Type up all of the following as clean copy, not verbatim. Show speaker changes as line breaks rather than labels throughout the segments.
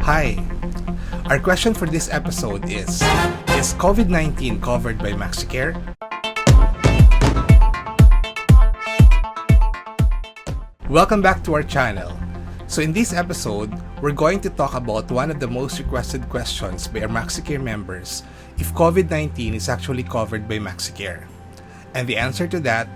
Hi! Our question for this episode is COVID-19 covered by Maxicare? Welcome back to our channel. So in this episode, we're going to talk about one of the most requested questions by our Maxicare members, if COVID-19 is actually covered by Maxicare. And the answer to that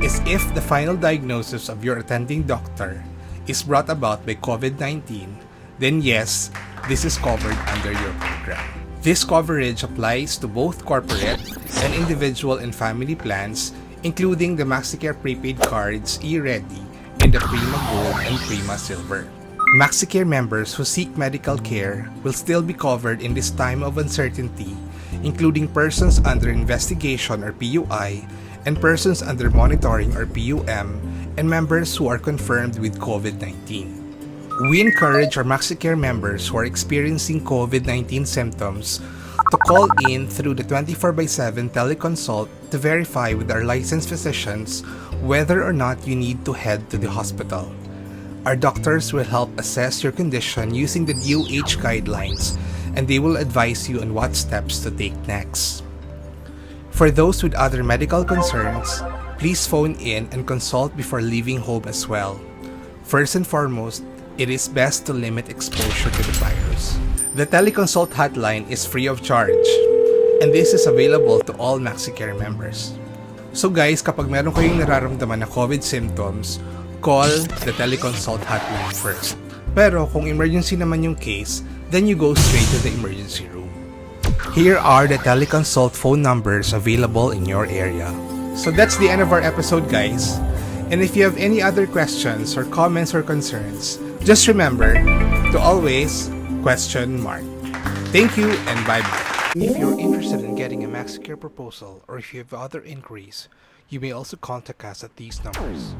is if the final diagnosis of your attending doctor is brought about by COVID-19, then yes, this is covered under your program. This coverage applies to both corporate and individual and family plans, including the Maxicare prepaid cards e-ready in the Prima Gold and Prima Silver. Maxicare members who seek medical care will still be covered in this time of uncertainty, including persons under investigation or PUI, and persons under monitoring or PUM, and members who are confirmed with COVID-19. We encourage our Maxicare members who are experiencing COVID-19 symptoms to call in through the 24/7 teleconsult to verify with our licensed physicians whether or not you need to head to the hospital. Our doctors will help assess your condition using the DOH guidelines, and they will advise you on what steps to take next. For those with other medical concerns, please phone in and consult before leaving home as well. First and foremost, it is best to limit exposure to the virus. The Teleconsult Hotline is free of charge, and this is available to all Maxicare members. So guys, kapag meron kayong nararamdaman na COVID symptoms, call the Teleconsult Hotline first. Pero kung emergency naman yung case, then you go straight to the emergency room. Here are the Teleconsult phone numbers available in your area. So that's the end of our episode, guys. And if you have any other questions or comments or concerns, just remember to always question Mark. Thank you and bye-bye. If you're interested in getting a Maxicare proposal or if you have other inquiries, you may also contact us at these numbers.